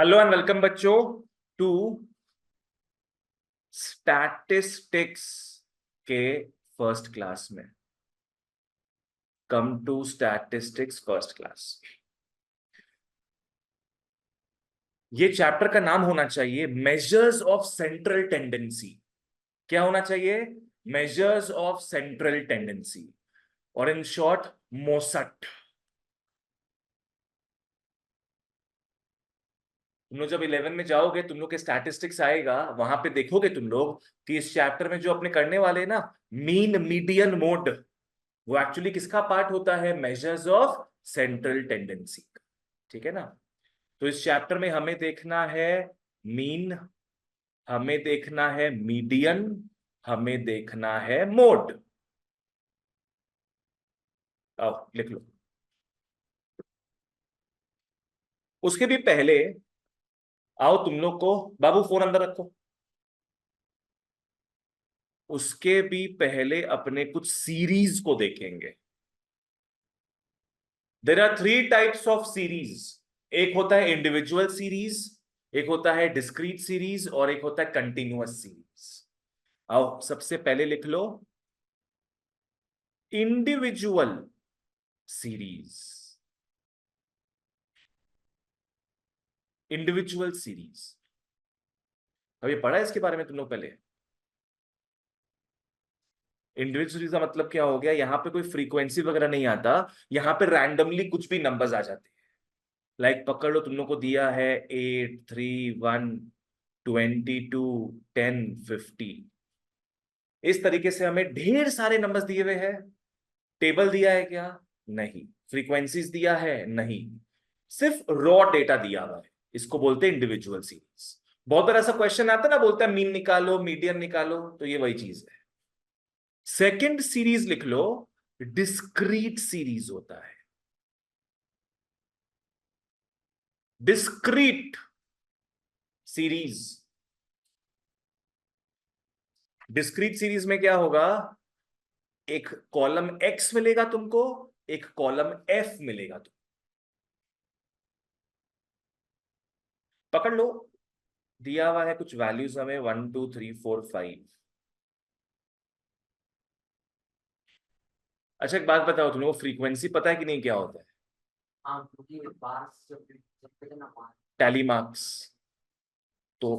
Hello and welcome बच्चों to statistics के first class में। Come to statistics first class. ये चैप्टर का नाम होना चाहिए मेजर्स ऑफ सेंट्रल टेंडेंसी। क्या होना चाहिए? मेजर्स ऑफ सेंट्रल टेंडेंसी, और इन शॉर्ट मोसट। तुम लोग जब 11 में जाओगे, तुम लोग के स्टैटिस्टिक्स आएगा, वहां पे देखोगे तुम लोग कि इस चैप्टर में जो अपने करने वाले ना, मीन मीडियन मोड, वो एक्चुअली किसका पार्ट होता है? Measures of central tendency. ठीक है ना? तो इस चैप्टर में हमें देखना है मीन, हमें देखना है मीडियन, हमें देखना है मोड। आओ लिख लो। उसके भी पहले आओ तुम लोग को, बाबू फोन अंदर रखो। उसके भी पहले अपने कुछ सीरीज को देखेंगे। There are three types of series. एक होता है इंडिविजुअल सीरीज, एक होता है डिस्क्रीट सीरीज, और एक होता है कंटिन्यूअस सीरीज। आओ सबसे पहले लिख लो इंडिविजुअल सीरीज। इंडिविजुअल सीरीज अभी पढ़ा है इसके बारे में तुम लोग पहले? इंडिविजुअल सीरीज का मतलब क्या हो गया? यहां पे कोई फ्रीक्वेंसी वगैरह नहीं आता, यहां पे रैंडमली कुछ भी नंबर्स आ जाते हैं। लाइक पकड़ लो, तुम लोग को दिया है 8, 3, 1, 22, 10, 50। इस तरीके से हमें ढेर सारे नंबर्स दिए हुए हैं। टेबल दिया है क्या? नहीं। फ्रीक्वेंसीज दिया है? नहीं। सिर्फ रॉ डेटा दिया हुआ है। इसको बोलते हैं इंडिविजुअल सीरीज। बहुत बार ऐसा क्वेश्चन आता है ना, बोलता है मीन निकालो, मीडियन निकालो, तो ये वही चीज है। सेकंड सीरीज लिख लो, डिस्क्रीट सीरीज होता है। Discrete series. डिस्क्रीट सीरीज में क्या होगा? एक कॉलम एक्स मिलेगा तुमको, एक कॉलम एफ मिलेगा तुमको। पकड़ लो, दिया हुआ है कुछ वैल्यूज हमें 1, 2, 3, 4, 5। अच्छा एक बात बताओ, तुम लोग को फ्रीक्वेंसी पता है कि नहीं क्या होता है? हाँ, क्योंकि बार ना बार। Tally marks. तो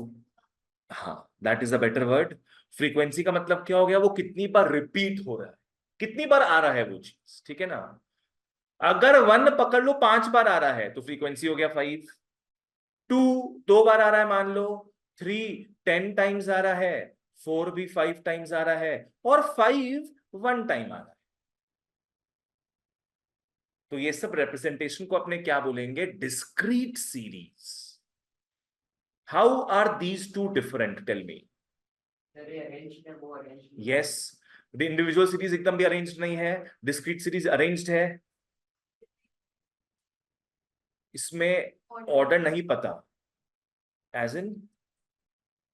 हाँ, that is a better word. Frequency का मतलब क्या हो गया? वो कितनी बार रिपीट हो रहा है, कितनी बार आ रहा है वो चीज। ठीक है ना? अगर 1 पकड़ लो 5 बार आ रहा है तो फ्रीक्वेंसी हो गया 5। 2 2 बार आ रहा है मान लो, 3 10 टाइम्स आ रहा है, 4 भी 5 टाइम्स आ रहा है, और 5 1 टाइम आ रहा है। तो ये सब रिप्रेजेंटेशन को अपने क्या बोलेंगे? Discrete series. How are these two different? Tell me. Yes, individual series एकदम भी अरेंज्ड नहीं है, डिस्क्रीट सीरीज अरेंज्ड है। इसमें ऑर्डर नहीं पता, एज इन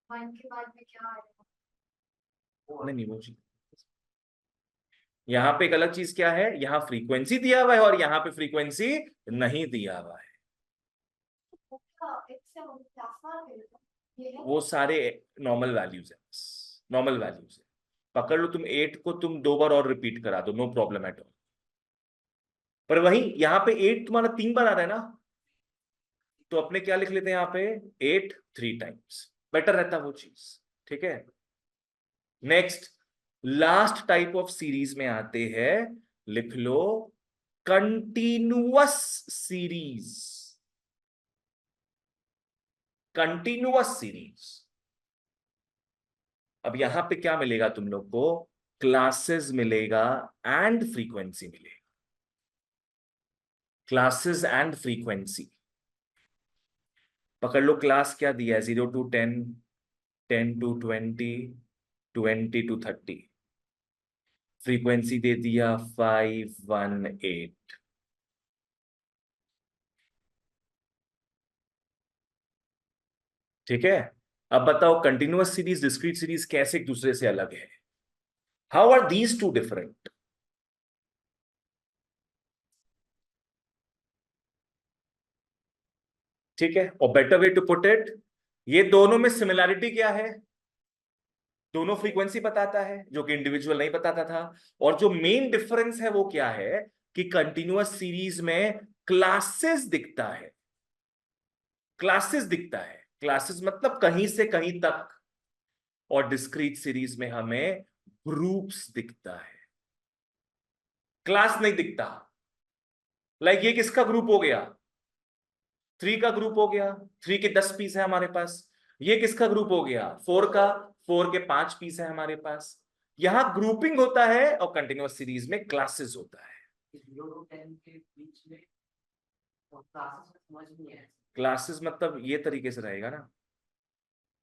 के बाद में क्या नहीं वो चीज। यहां पे एक अलग चीज क्या है, यहां फ्रीक्वेंसी दिया हुआ है और यहां पे फ्रीक्वेंसी नहीं दिया हुआ है। वो सारे नॉर्मल वैल्यूज है, नॉर्मल वैल्यूज है। पकड़ लो, तुम 8 को तुम 2 बार और रिपीट करा दो, नो प्रॉब्लम एट ऑल। पर वही यहां पे 8 तुम्हारा 3 बार आ रहा है ना, तो अपने क्या लिख लेते हैं यहां पे? 8 3 टाइम्स, बेटर रहता वो चीज। ठीक है? Next, last type of series में आते हैं, लिख लो कंटिन्यूअस सीरीज। Continuous series. अब यहां पे क्या मिलेगा तुम लोग को? क्लासेस मिलेगा एंड फ्रीक्वेंसी मिलेगा। Classes and frequency. पकड़ लो, क्लास क्या दिया है? 0 to 10, 10 to 20, 20 to 30। फ्रीक्वेंसी दे दिया 518। ठीक है? अब बताओ कंटिन्यूअस सीरीज डिस्क्रीट सीरीज कैसे एक दूसरे से अलग है? How are these two different? ठीक है, और better way to put it, ये दोनों में सिमिलैरिटी क्या है? दोनों फ्रीक्वेंसी बताता है, जो कि इंडिविजुअल नहीं बताता था। और जो मेन डिफरेंस है वो क्या है कि कंटिन्यूअस सीरीज में क्लासेस दिखता है। क्लासेस दिखता है, क्लासेस मतलब कहीं से कहीं तक, और डिस्क्रीट सीरीज में हमें ग्रुप्स दिखता है, क्लास नहीं दिखता। लाइक ये किसका ग्रुप हो गया? 3 का ग्रुप हो गया, 3 के 10 पीस है हमारे पास। ये किसका ग्रुप हो गया? 4 का, 4 के 5 पीस है हमारे पास। यहां ग्रुपिंग होता है और कंटिन्यूअस सीरीज में क्लासेस होता है। 0 to 10 के बीच में और क्लासेस में समझ नहीं है। क्लासेस मतलब ये तरीके से रहेगा ना,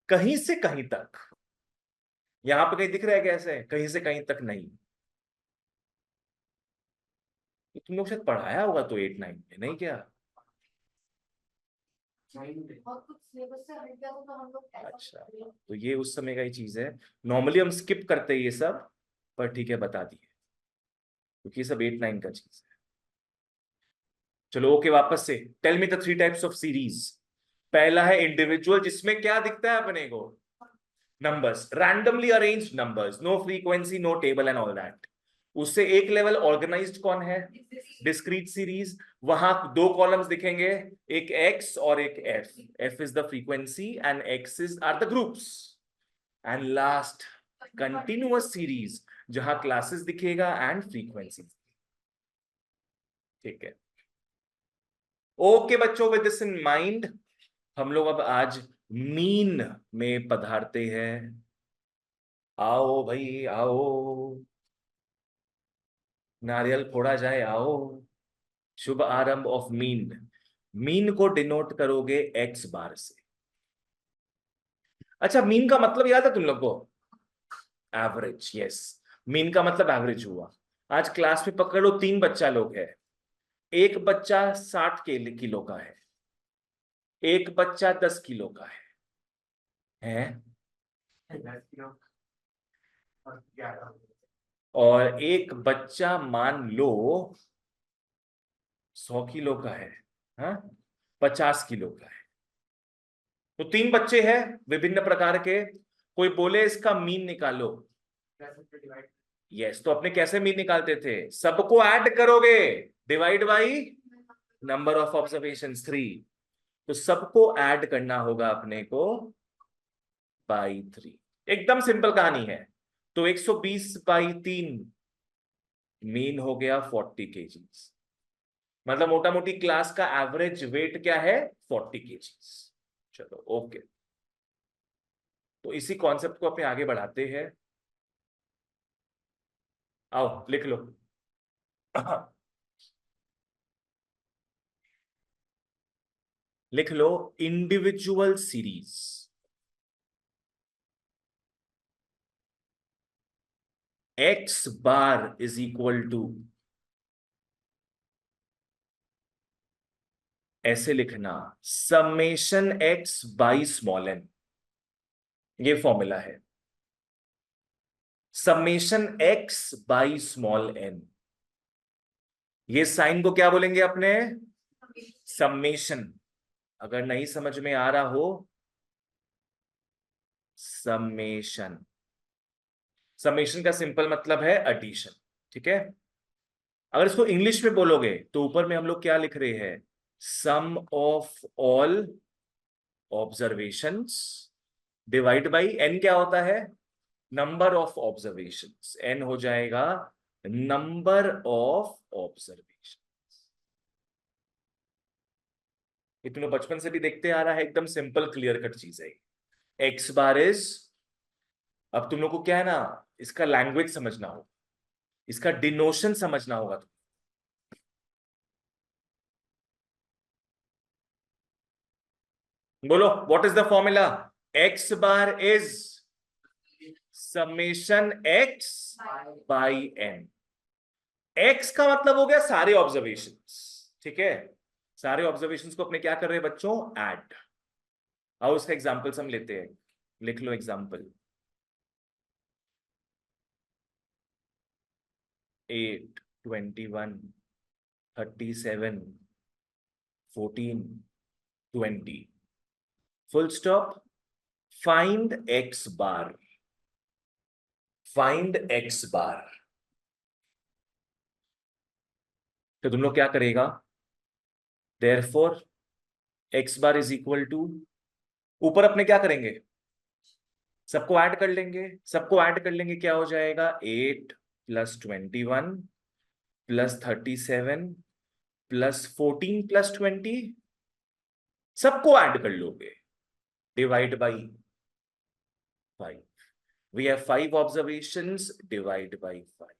कहीं से कहीं तक। यहां पे कहीं दिख रहा है कैसे कहीं से कहीं तक? नहीं, ये तुम लोग शायद पढ़ाया होगा तो 8 9 में, नहीं क्या? और कुछ सिलेबस से हट गया तो हम लोग ऐसा अच्छा, तो ये उस समय का ही चीज है। नॉर्मली हम स्किप करते हैं ये सब, पर ठीक है बता दिए, क्योंकि ये सब 8 9 का चीज है। चलो ओके, वापस से। Tell me the 3 types of series. पहला है इंडिविजुअल, जिसमें क्या दिखता है अपने को? Numbers, randomly arranged numbers, no frequency, no table and all that. उससे एक लेवल ऑर्गेनाइज्ड कौन है? Discrete series. वहां 2 कॉलम्स दिखेंगे, एक एक्स और एक f. F is the frequency and x is are the groups. And last, continuous series, जहां क्लासेस दिखेगा एंड फ्रीक्वेंसी। ठीक है, ओके बच्चों, विद दिस इन माइंड हम लोग अब आज मीन में पधारते हैं। आओ भाई आओ, नारियल फोड़ा जाए आओ। शुभ आरंभ ऑफ मीन। मीन को डिनोट करोगे एक्स बार से। अच्छा, मीन का मतलब याद है तुम लोग को? Average, yes. मीन का मतलब एवरेज हुआ। आज क्लास में पकड़ो 3 बच्चा लोग है। एक बच्चा 60 किलो का है, एक बच्चा 10 किलो का है 10 किलो और 11। और एक बच्चा मान लो 100 किलो का है, हाँ, 50 किलो का है। तो 3 बच्चे हैं विभिन्न प्रकार के। कोई बोले इसका मीन निकालो। डिवाइड। यस, तो अपने कैसे मीन निकालते थे? सबको ऐड करोगे, divide by number of observation 3। तो सबको ऐड करना होगा अपने को बाई 3। एकदम सिंपल कहानी है। तो 120 बाई 3 मीन हो गया 40 kg। मतलब मोटा मोटी क्लास का एवरेज वेट क्या है? 40 kg। चलो ओके, तो इसी कॉन्सेप्ट को अपने आगे बढ़ाते हैं। आओ लिख लो। लिख लो, individual series x bar is equal to, ऐसे लिखना, summation x by small n. ये फॉर्मूला है, summation x by small n. ये साइन को क्या बोलेंगे अपने? समेशन। अगर नहीं समझ में आ रहा हो, समेशन। समेशन का सिंपल मतलब है एडिशन। ठीक है, अगर इसको इंग्लिश में बोलोगे तो ऊपर में हम लोग क्या लिख रहे हैं? Sum of all observations divide by n. क्या होता है? Number of observations. एन हो जाएगा नंबर ऑफ ऑब्जर्वेशन। ये तुम लोग बचपन से भी देखते आ रहा है, एकदम सिंपल क्लियर कट चीज है। एक्स बार इज, अब तुम लोग को क्या है ना, इसका लैंग्वेज समझना होगा, इसका डिनोशन समझना होगा। बोलो, what is the formula? X bar is summation x by n. X का मतलब हो गया सारे ऑब्जर्वेशंस। ठीक है, सारे ऑब्जर्वेशंस को अपने क्या कर रहे हैं बच्चों? ऐड। आओ उसका एग्जांपल्स हम लेते हैं। लिख लो example. 8, 21, 37, 14, 20 full stop. Find x bar, find x bar. तो तुम लोग क्या करेगा, therefore x bar is equal to, ऊपर अपने क्या करेंगे, सबको ऐड कर लेंगे, सबको ऐड कर लेंगे, क्या हो जाएगा 8 प्लस 21 प्लस 37 प्लस 14 प्लस 20, सबको ऐड कर लोगे, divide by 5। We have 5 observations, divide by 5।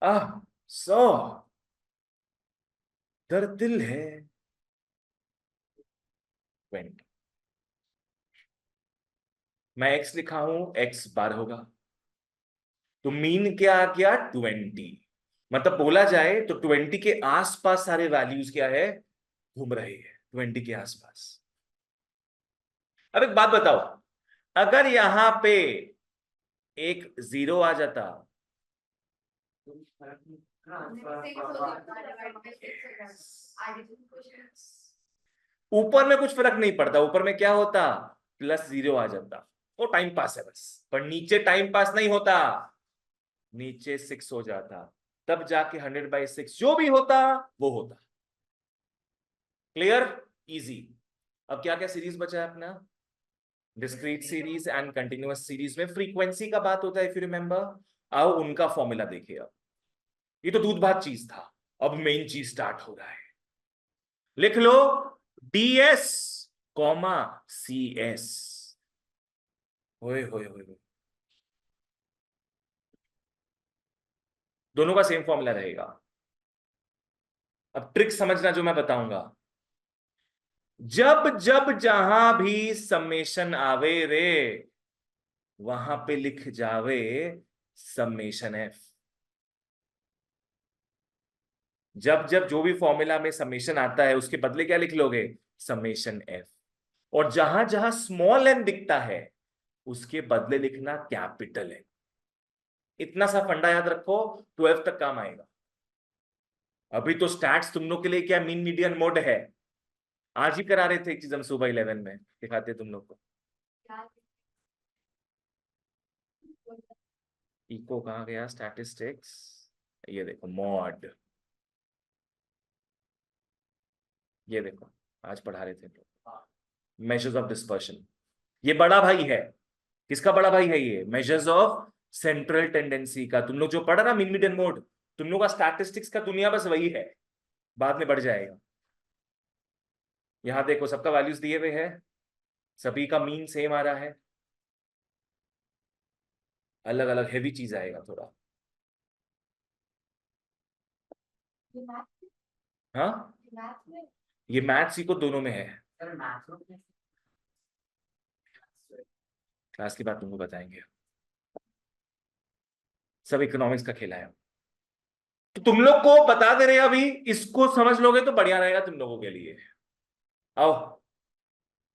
आह 100 दर्द दिल है 20। मैं x लिखा हूं, x बार होगा, तो मीन क्या आ गया 20। मतलब बोला जाए तो 20 के आसपास सारे वैल्यूज क्या है, घूम रहे हैं 20 के आसपास। अब एक बात बताओ, अगर यहां पे एक 0 आ जाता, ऊपर में कुछ फर्क नहीं पड़ता, ऊपर में क्या होता, +0 आ जाता, वो टाइम पास है बस। पर नीचे टाइम पास नहीं होता, नीचे 6 हो जाता, तब जाके 100/6 जो भी होता वो होता। Clear, easy. अब क्या क्या सीरीज बचा है अपना, discrete series and continuous series में फ्रीक्वेंसी का बात होता है, इफ यू रिमेंबर। आओ उनका फॉर्मूला देखिए। अब ये तो दूध भात चीज था, अब मेन चीज स्टार्ट हो रहा है। लिख लो ds कॉमा cs। होए होए होए होए। दोनों का सेम फॉर्मूला रहेगा। अब ट्रिक समझना जो मैं बताऊंगा, जब जब जहां भी समेशन आवे रे, वहां पे लिख जावे समेशन एफ। जब जब जो भी फॉर्मूला में समेशन आता है उसके बदले क्या लिख लोगे, समेशन एफ। और जहां जहां स्मॉल एन दिखता है उसके बदले लिखना कैपिटल एन। इतना सा फंडा याद रखो, 12 तक काम आएगा। अभी तो स्टैट्स तुम लोग के लिए क्या मीन मीडियन मोड है, आज ही करा रहे थे एक चीज हम सुबह 11 में, दिखाते तुम लोग को। इको कहाँ गया, स्टैटिस्टिक्स, ये देखो मॉड, ये देखो आज पढ़ा रहे थे मेजर्स ऑफ डिस्पर्शन। ये बड़ा भाई है, किसका बड़ा भाई है ये, मेजर्स ऑफ सेंट्रल टेंडेंसी का। तुम लोग जो पढ़ा ना मीन मीडियन मोड, तुम लोग का स्टैटिस्टिक्स का दुनिया बस वही है, बाद में बढ़ जाएगा। यहां देखो सबका वैल्यूज दिए हुए हैं, सभी का मीन सेम आ रहा है, अलग अलग हेवी चीज आएगा थोड़ा। हाँ ये मैथ्स ही को दोनों में है, क्लास की बात तुमको बताएंगे। सब इकोनॉमिक्स का खेला है, तो तुम लोग को बता दे रहे हैं अभी, इसको समझ लोगे तो बढ़िया रहेगा तुम लोगों के लिए। आओ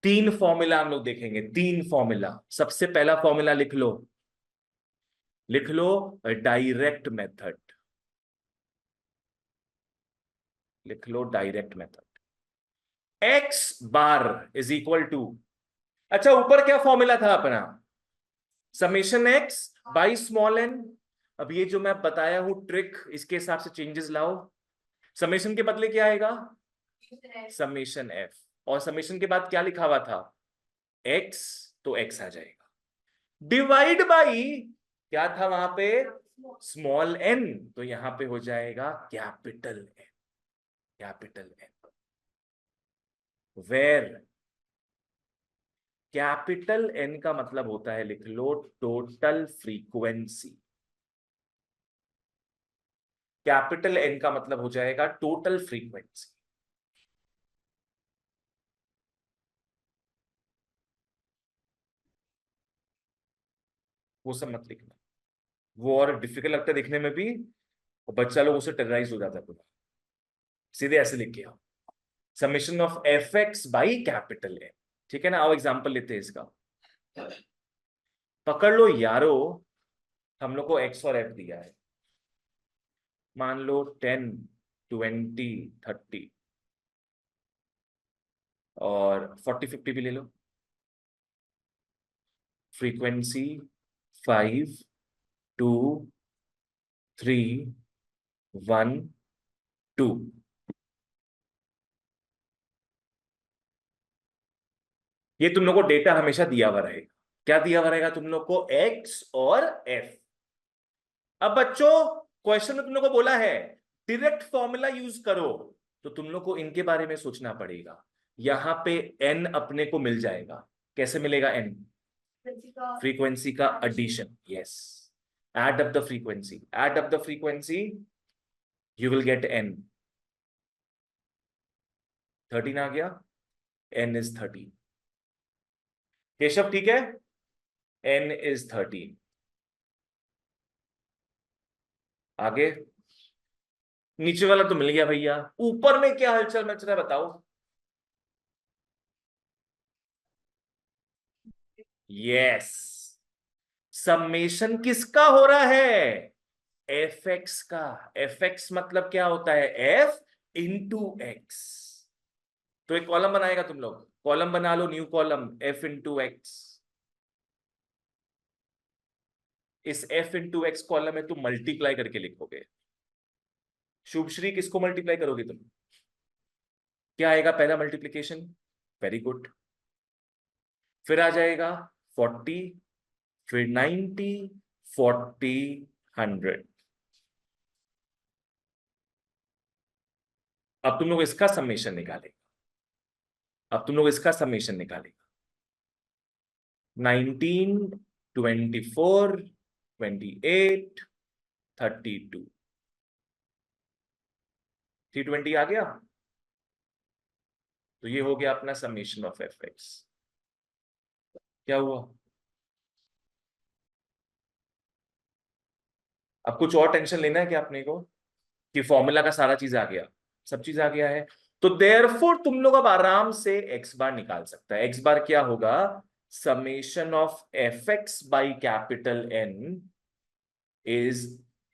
3 फॉर्मूला हम लोग देखेंगे, 3 फॉर्मूला। सबसे पहला फॉर्मूला लिख लो, लिख लो डायरेक्ट मेथड, लिख लो direct method. X bar is equal to, अच्छा ऊपर क्या फॉर्मूला था अपना, summation x by small n. अब ये जो मैं बताया हूं ट्रिक, इसके हिसाब से चेंजेस लाओ। समेशन के बदले क्या आएगा, समेशन एफ। और समेशन के बाद क्या लिखा हुआ था, एक्स, तो एक्स आ जाएगा, डिवाइड बाई क्या था वहां पे, स्मॉल एन, तो यहां पे हो जाएगा capital n, capital n. Where capital n का मतलब होता है, लिख लो टोटल फ्रीक्वेंसी। कैपिटल एन का मतलब हो जाएगा टोटल फ्रीक्वेंसी। वो सब मत लिखना, वो और डिफिकल्ट लगता है देखने में भी, और बच्चा लोग उससे टेरराइज हो जाता है पूरा। सीधे ऐसे लिख के आओ, summation of F x by capital n. ठीक है ना, आओ एग्जाम्पल लेते हैं इसका। पकड़ लो यारो, हम लोग को एक्स और एफ दिया है, मान लो 10, 20, 30 और 40, 50 भी ले लो। फ्रीक्वेंसी 5, 2, 3, 1, 2। ये तुम लोग को डेटा हमेशा दिया हुआ रहेगा। क्या दिया हुआ रहेगा तुम लोग को? एक्स और एफ। अब बच्चों, क्वेश्चन में तुम लोग को बोला है डायरेक्ट फॉर्मूला यूज करो, तो तुम लोग को इनके बारे में सोचना पड़ेगा। यहां पे एन अपने को मिल जाएगा। कैसे मिलेगा एन? फ्रीक्वेंसी का addition. Yes, add up the frequency, add up the frequency, you will get N. 13 आ गया, एन इज 13। केशव ठीक है, एन इज 13। आगे, नीचे वाला तो मिल गया भैया, ऊपर में क्या हलचल मच रहा है बताओ? यस, समेशन किसका हो रहा है? एफ एक्स का। एफ एक्स मतलब क्या होता है? F into x. तो एक कॉलम बनाएगा तुम लोग, कॉलम बना लो, new column, f into x. इस एफ इंटू एक्स कॉलम में तुम मल्टीप्लाई करके लिखोगे। शुभश्री, किसको मल्टीप्लाई करोगे तुम? क्या आएगा पहला मल्टीप्लीकेशन? Very good. फिर आ जाएगा 40, फिर 90, 40, 100। अब तुम लोग इसका समेशन निकालेगा, अब तुम लोग इसका समेशन निकालेगा। 19, 24, 28, 32, 320 आ गया। तो ये हो गया अपना समेशन ऑफ एफ एक्स। क्या हुआ? अब कुछ और टेंशन लेना है क्या अपने को, कि फॉर्मूला का सारा चीज आ गया? सब चीज आ गया है। तो देयरफॉर तुम लोग अब आराम से एक्स बार निकाल सकता है। एक्स बार क्या होगा? Summation of F x by capital N is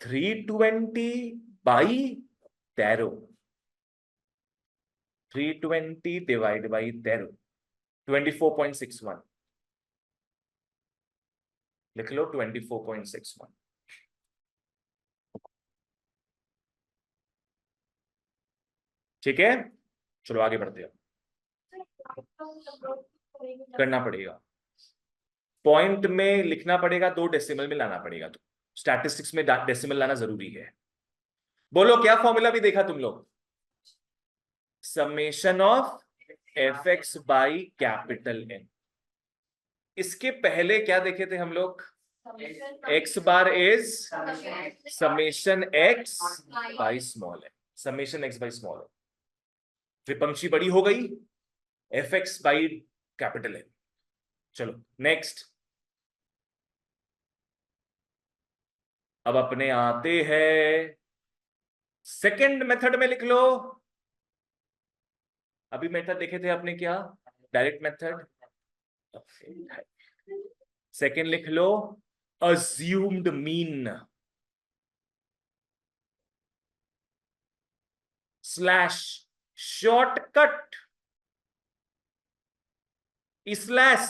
320 by 13। 320 divide by 13, 24.61। लिख लो 24.61। ठीक है, चलो आगे बढ़ते हैं। करना पड़ेगा, पॉइंट में लिखना पड़ेगा, 2 डेसिमल में लाना पड़ेगा। तो स्टैटिस्टिक्स में डेसिमल लाना जरूरी है। बोलो क्या फॉर्मूला भी देखा तुम लोग? Summation of F x by capital n. इसके पहले क्या देखे थे हम लोग? X bar is summation x by small n. Summation x by small n. त्रिपंक्षी बड़ी हो गई, f x by capital n. चलो नेक्स्ट। अब अपने आते हैं सेकंड मेथड में, लिख लो। अभी मेथड देखे थे आपने क्या? Direct method. सेकंड लिख लो, assumed mean slash shortcut slash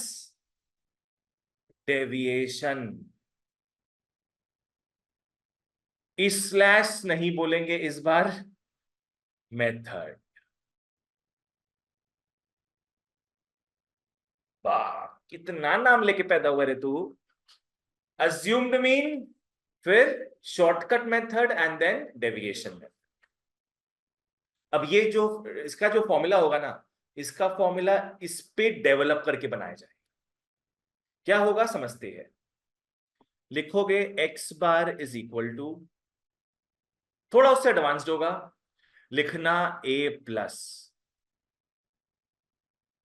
deviation. Slash नहीं बोलेंगे इस बार, मेथड। वाह, कितना नाम लेके पैदा हुआ रे तू। अज्यूम्ड मीन, फिर shortcut method and then deviation method. अब ये जो इसका जो फॉर्मूला होगा ना, इसका फॉर्मूला इस पे डेवलप करके बनाया जाए। क्या होगा समझते हैं। लिखोगे X bar is equal to, थोड़ा उससे एडवांस्ड होगा, लिखना ए प्लस।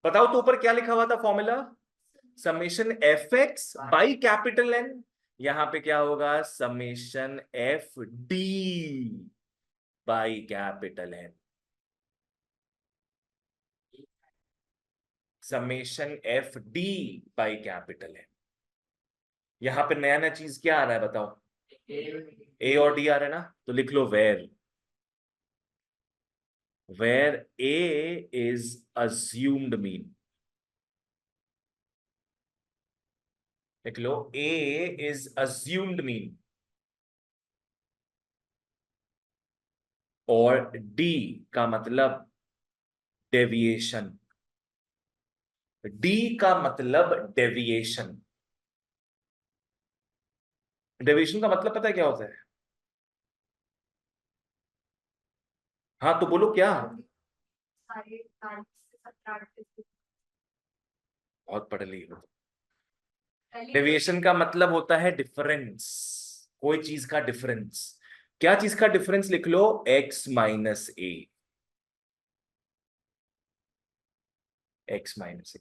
बताओ तो ऊपर क्या लिखा हुआ था formula? Summation F x by capital N. यहां पे क्या होगा? Summation F D by capital N. Summation F D by capital N. यहाँ पे नया नया चीज क्या आ रहा है बताओ? ए और डी आ रहा है ना, तो लिख लो where a is assumed mean. लिख लो ए इज अज्यूम्ड मीन, और डी का मतलब डेविएशन। डी का मतलब डेविएशन। डेविएशन का मतलब पता है क्या होता है? हाँ तो बोलो क्या। बहुत पढ़ ली हो। डेविएशन का मतलब होता है डिफरेंस, कोई चीज का डिफरेंस। क्या चीज का डिफरेंस? लिख लो x-a। x-a।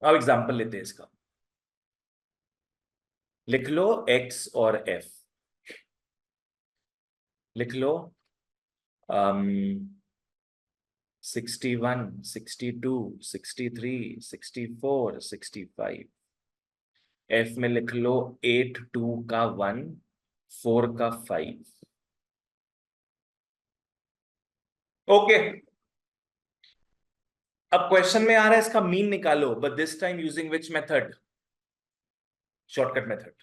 अब एग्जांपल लेते हैं इसका। लिख लो x और f। लिख लो 61, 62, 63, 64, 65। f में लिख लो 8 2 का 1, 4 का 5। ओके, अब क्वेश्चन में आ रहा है इसका मीन निकालो, but this time using which method? Shortcut method.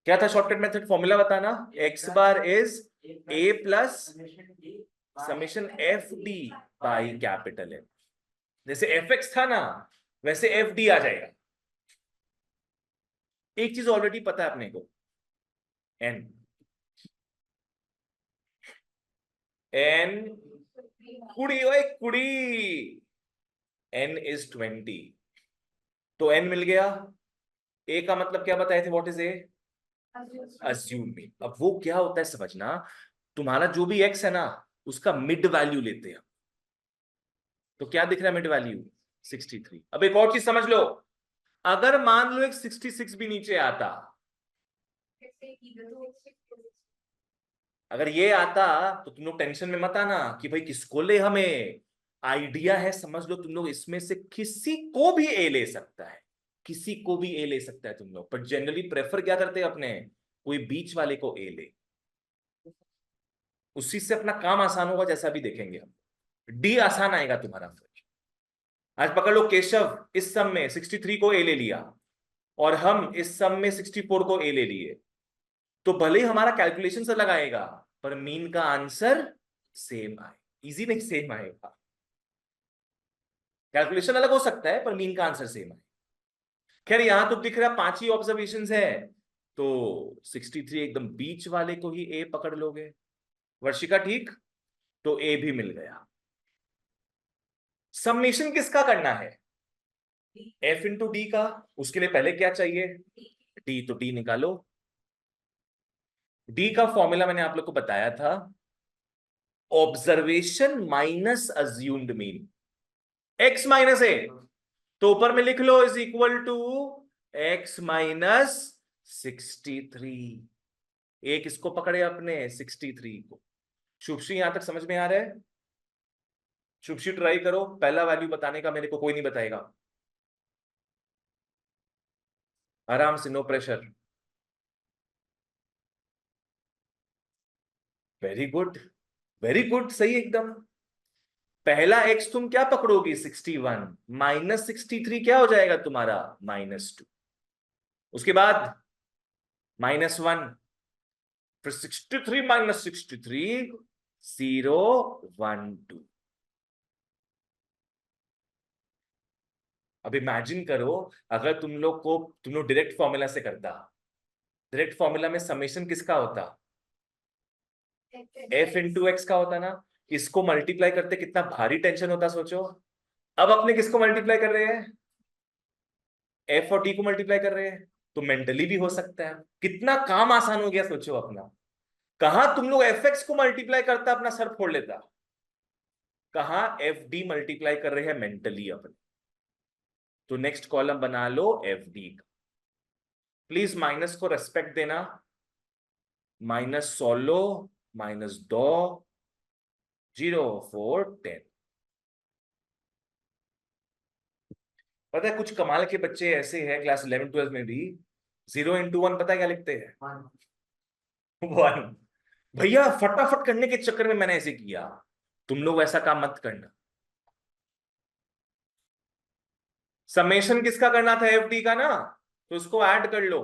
क्या था शॉर्टकट मेथड? फॉर्मूला बताना। x bar is a plus summation F D by capital N. जैसे एफ एक्स था ना, वैसे एफ डी आ जाएगा। एक चीज ऑलरेडी पता है अपने को, एन। एन कुड़ी, ओए कुड़ी, एन इज 20, तो एन मिल गया। ए का मतलब क्या बताए थे? What is a? Assume mean. अब वो क्या होता है समझना, तुम्हारा जो भी एक्स है ना, उसका मिड वैल्यू लेते हैं। तो क्या दिख रहा है मिड वैल्यू? 63। अब एक और चीज समझ लो, अगर मान लो एक 66 भी नीचे आता, अगर ये आता, तो तुम लोग टेंशन में मत आना कि भाई किसको ले, हमें आइडिया है, समझ लो तुम लोग इसमें से किसी को भी ए ले सकता है, किसी को भी ए ले सकता है तुम लोग, पर जनरली प्रेफर क्या करते हैं अपने, कोई बीच वाले को ए ले, उसी से अपना काम आसान होगा, जैसा भी देखेंगे हम। डी आसान आएगा तुम्हारा फिर। आज पकड़ लो, केशव इस सम में 63 को ए ले लिया, और हम इस सम में 64 को ए ले लिए, तो भले ही हमारा कैलकुलेशन से लगाएगा, पर मीन का आंसर सेम आए। इजी नहीं, सेम आएगा। कैलकुलेशन अलग हो सकता है, पर मीन का आंसर सेम आए। खैर यहां तो दिख रहा है 5 ही ऑब्जर्वेशन है, तो 63 एकदम बीच वाले को ही ए पकड़ लोगे। वर्षिका ठीक, तो ए भी मिल गया। समेशन किसका करना है? एफ इंटू डी का। उसके लिए पहले क्या चाहिए? डी, तो डी निकालो। डी का फॉर्मूला मैंने आप लोग को बताया था, observation minus assumed mean, x minus a, तो ऊपर में लिख लो is equal to x minus 63। A किसको पकड़े अपने? 63 को। शुभश्री यहां तक समझ में आ रहा है? शुभश्री ट्राई करो, पहला वैल्यू बताने का, मेरे को कोई नहीं बताएगा, आराम से, no pressure. Very good, very good, सही एकदम। पहला एक्स तुम क्या पकड़ोगी? 61 माइनस 63 क्या हो जाएगा तुम्हारा? -2। उसके बाद -1, फिर 63 माइनस 63, 0 1 2। अब इमेजिन करो, अगर तुम लोग डायरेक्ट फॉर्मूला से करता, डायरेक्ट फॉर्मूला में समेशन किसका होता? एफ इंटू एक्स का होता ना। इसको मल्टीप्लाई करते कितना भारी टेंशन होता, सोचो। अब अपने किसको मल्टीप्लाई कर रहे हैं? एफ और डी को मल्टीप्लाई कर रहे हैं, तो मेंटली भी हो सकता है। कितना काम आसान हो गया, सोचो अपना। कहा तुम लोग एफ एक्स को मल्टीप्लाई करता, अपना सर फोड़ लेता। कहा एफ डी मल्टीप्लाई कर रहे हैं मेंटली अपने, तो नेक्स्ट कॉलम बना लो एफ डी का। प्लीज माइनस को रेस्पेक्ट देना, -16, -2, 0 4 10। पता है कुछ कमाल के बच्चे ऐसे हैं क्लास 11 12 में भी 0 into 1 पता है क्या लिखते हैं? 1। भैया फटाफट करने के चक्कर में मैंने ऐसे किया, तुम लोग ऐसा काम मत करना। समेशन किसका करना था? एफडी का ना, तो उसको ऐड कर लो।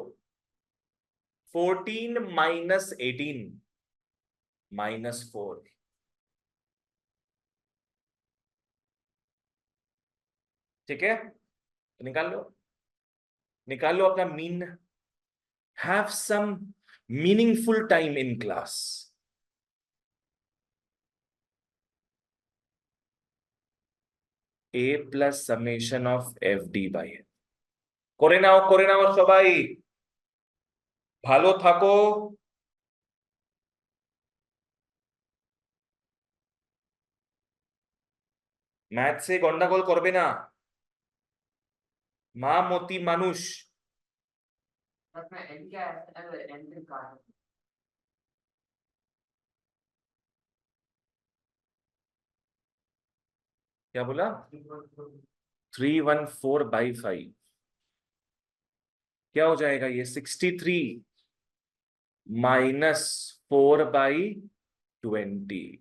14 माइनस 18 माइनस 4। ठीक है, तो निकाल लो अपना mean. Have some meaningful time in class. A plus summation of F D by, করে নাও সবাই, ভালো থাকো। ম্যাথসে গন্ডগোল করবে না, মা মতি মানুষ। बस मैं एन क्या एन के काट क्या बोला? 314/5 क्या हो जाएगा ये? 63 माइनस 4/20।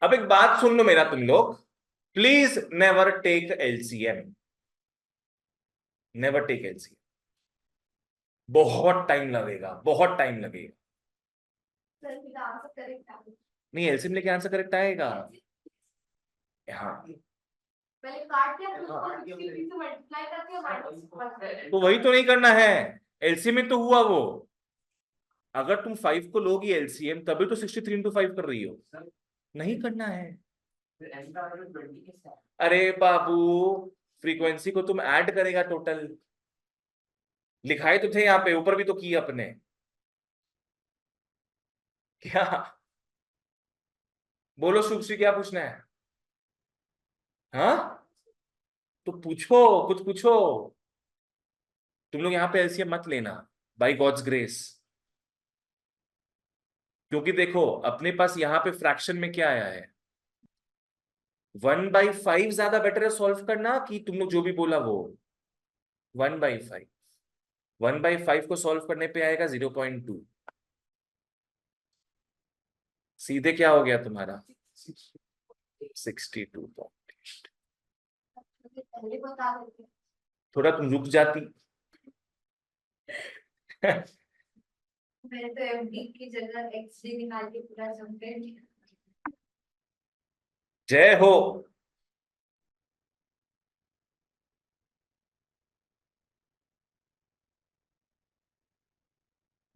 अब एक बात सुन लो मेरा तुम लोग, please never take LCM, never take LCM. बहुत टाइम लगेगा, बहुत टाइम लगेगा। नहीं, एलसीएम लेके आंसर करेक्ट आएगा। हाँ, पहले काट के फिर उसको 63 से मल्टीप्लाई करके माइनस तो वही तो नहीं करना है। एलसीएम में तो हुआ वो, अगर तुम 5 को लोगी एलसीएम तभी तो 63 into 5 कर रही हो। नहीं करना है। फिर एन का 20 के साथ अरे बाबू, फ्रीक्वेंसी को तुम ऐड करेगा टोटल, लिखाए तो थे यहाँ पे, ऊपर भी तो किया अपने। क्या बोलो शुभश्री, क्या पूछना है? हाँ, तो पूछो, कुछ पूछो। तुम लोग यहाँ पे एलसीएम मत लेना, बाय गॉड्स ग्रेस। क्योंकि देखो अपने पास यहाँ पे फ्रैक्शन में क्या आया है, 1/5 ज्यादा बेटर है सॉल्व करना, कि तुम लोग जो भी बोला वो 1/5। 1/5 को सॉल्व करने पे आएगा 0.2। सीधे क्या हो गया तुम्हारा? 62 पॉइंट। पहले बता देते। थोड़ा तुम रुक जाती। मैंने तो एफडी की जगह एक्सडी निकाल के पूरा समझे। जय हो।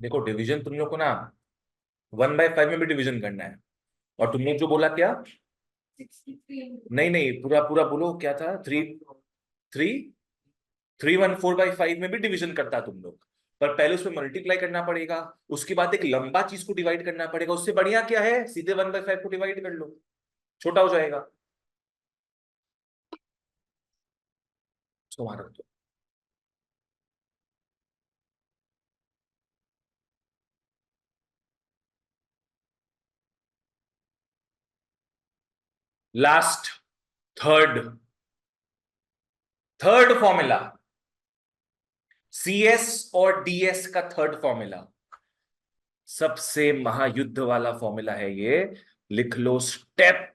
देखो डिवीजन तुम लोग को ना 1/5 में भी डिवीजन करना है, और तुमने जो बोला क्या? 63 नहीं नहीं, पूरा पूरा बोलो क्या था? 314/5 में भी डिवीजन करता तुम लोग, पर पहले उसमें मल्टीप्लाई करना पड़ेगा, उसके बाद एक लंबा चीज को डिवाइड करना पड़ेगा। उससे बढ़िया क्या है, सीधे 1/5 को डिवाइड कर लो, छोटा हो जाएगा तुम्हारा। तो last, third third formula, CS और डीएस का थर्ड फॉर्मूला, सबसे महायुद्ध वाला फॉर्मूला है ये। लिख लो, step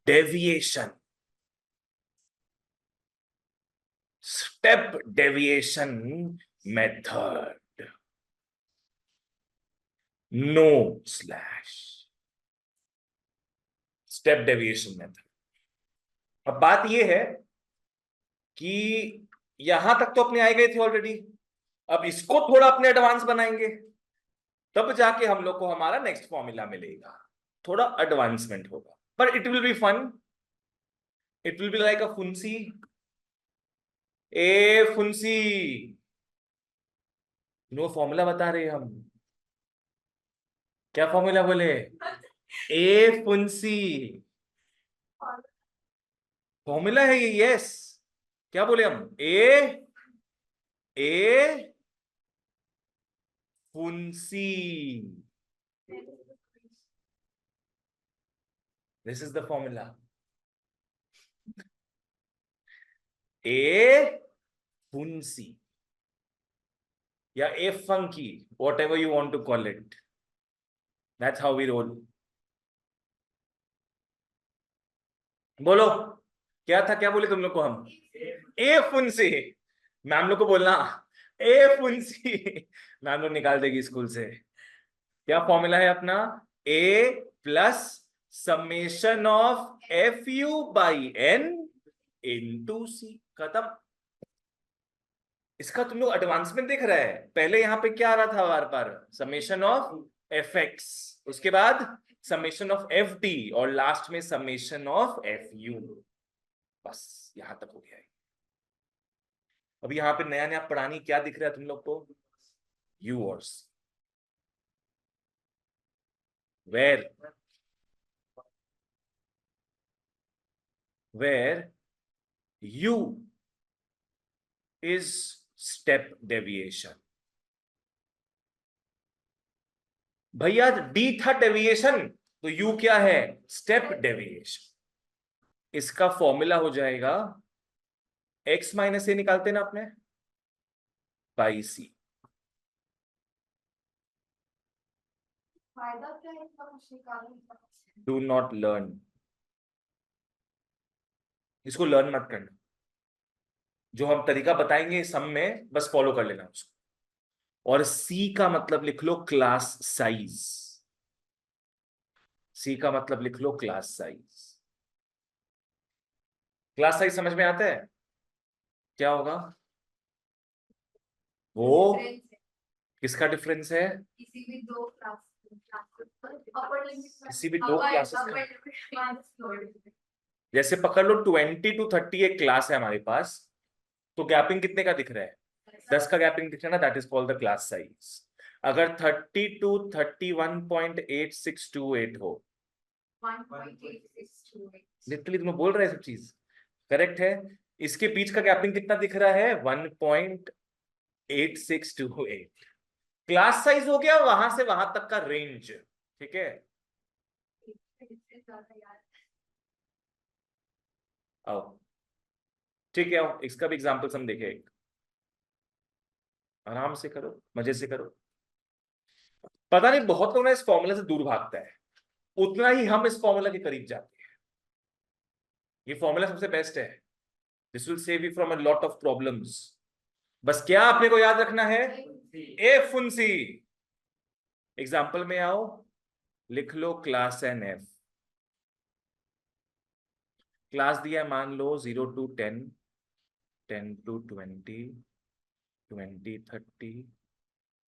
deviation. Step deviation method, no slash, step deviation method. अब बात यह है कि यहां तक तो अपने आए गए थे ऑलरेडी, अब इसको थोड़ा अपने एडवांस बनाएंगे, तब जाके हम लोग को हमारा नेक्स्ट फॉर्मूला मिलेगा। थोड़ा एडवांसमेंट होगा, पर it will be fun, it will be like a फुंसी। ए फुंसी, नो फॉर्मूला बता रहे हम। क्या फॉर्मूला बोले? ए फुंसी फॉर्मूला है ये, यस। क्या बोले हम? ए फुंसी, this is the formula. A फुंसी या A funky, whatever you want to call it, that's how we roll. बोलो क्या था, क्या बोले तुम लोग को हम? ए फुंसी। मैम लोग को बोलना ए फुंसी, मैम लोग निकाल देगी स्कूल से। क्या फॉर्मूला है अपना? A plus summation of F U by N into C, खत्म। इसका तुम लोग एडवांसमेंट देख रहे हैं। पहले यहां पे क्या आ रहा था बार बार? समेशन ऑफ एफ एक्स, उसके बाद समेशन ऑफ एफ डी, और लास्ट में समेशन ऑफ एफ यू। बस यहां तक हो गया है। अभी यहां पे नया नया पढ़ानी क्या दिख रहा है तुम लोग को? यू और सी, where u is step deviation। भैया d था डेविएशन, तो u क्या है? Step deviation. इसका फॉर्मूला हो जाएगा x माइनस ए, निकालते ना अपने, बाई सी। फायदा क्या है इसका, कुछ निकालने का? डू नॉट लर्न, इसको लर्न मत करना। जो हम तरीका बताएंगे सम में, बस फॉलो कर लेना उसको। और सी का मतलब लिख लो क्लास साइज। सी का मतलब लिख लो क्लास साइज। क्लास साइज समझ में आता है? क्या होगा वो? Difference है। किसका डिफरेंस है? किसी भी दो क्लास अपर लिमिट, किसी भी दो क्लासेस का। का। जैसे पकड़ लो 20 to 30 एक क्लास है हमारे पास, तो गैपिंग कितने का दिख रहा है? 10 का गैपिंग दिख रहा है ना, that is called the class size. अगर 30 to 31.8628 हो, 1.8628। लिटरली तुम बोल रहे हैं सब चीज करेक्ट है। इसके बीच का गैपिंग कितना दिख रहा है? 1.8628। क्लास साइज हो गया वहां से वहां तक का रेंज, ठीक है। आओ ठीक है, आओ इसका भी एग्जांपल हम देखें। आराम से करो, मजे से करो। पता नहीं बहुत लोग ना इस फॉर्मूला से दूर भागता है, उतना ही हम इस फॉर्मूला के करीब जाते हैं। ये फॉर्मूला सबसे बेस्ट है, this will save you from a lot of problems. बस क्या आपने को याद रखना है? ए फुंसी। एग्जाम्पल में आओ, लिख लो क्लास एन एफ। क्लास दिया मान लो 0 to 10, 10 to 20, 20 30,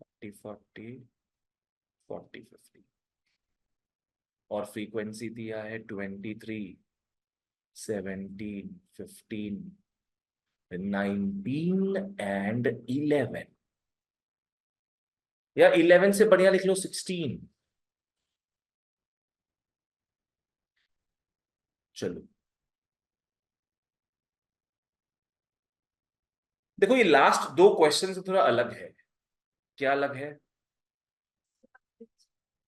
30 40, 40 50, और फ्रीक्वेंसी दिया है 23, 17, 15, 19 एंड 11, या 11 से बढ़िया लिख लो 16। चलो देखो, ये लास्ट दो क्वेश्चन से थोड़ा अलग है। क्या अलग है?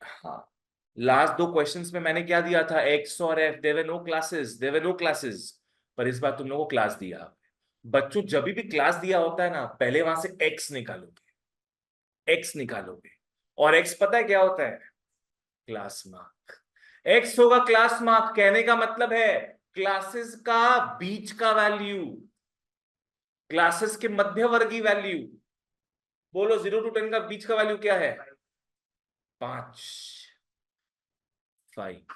हाँ, लास्ट दो क्वेश्चंस में मैंने क्या दिया था? एक्स और F, there no classes, there no classes. पर इस बार तुम लोगों को क्लास दिया। बच्चों जब भी क्लास दिया होता है ना, पहले वहां से एक्स निकालोगे, एक्स निकालोगे। और एक्स पता है क्या होता है? Class mark. एक्स होगा क्लास मार्क, कहने का मतलब है क्लासेस का बीच का वैल्यू, क्लासेस के मध्यवर्गीय वैल्यू। बोलो 0 to 10 का बीच का वैल्यू क्या है? 5, 5।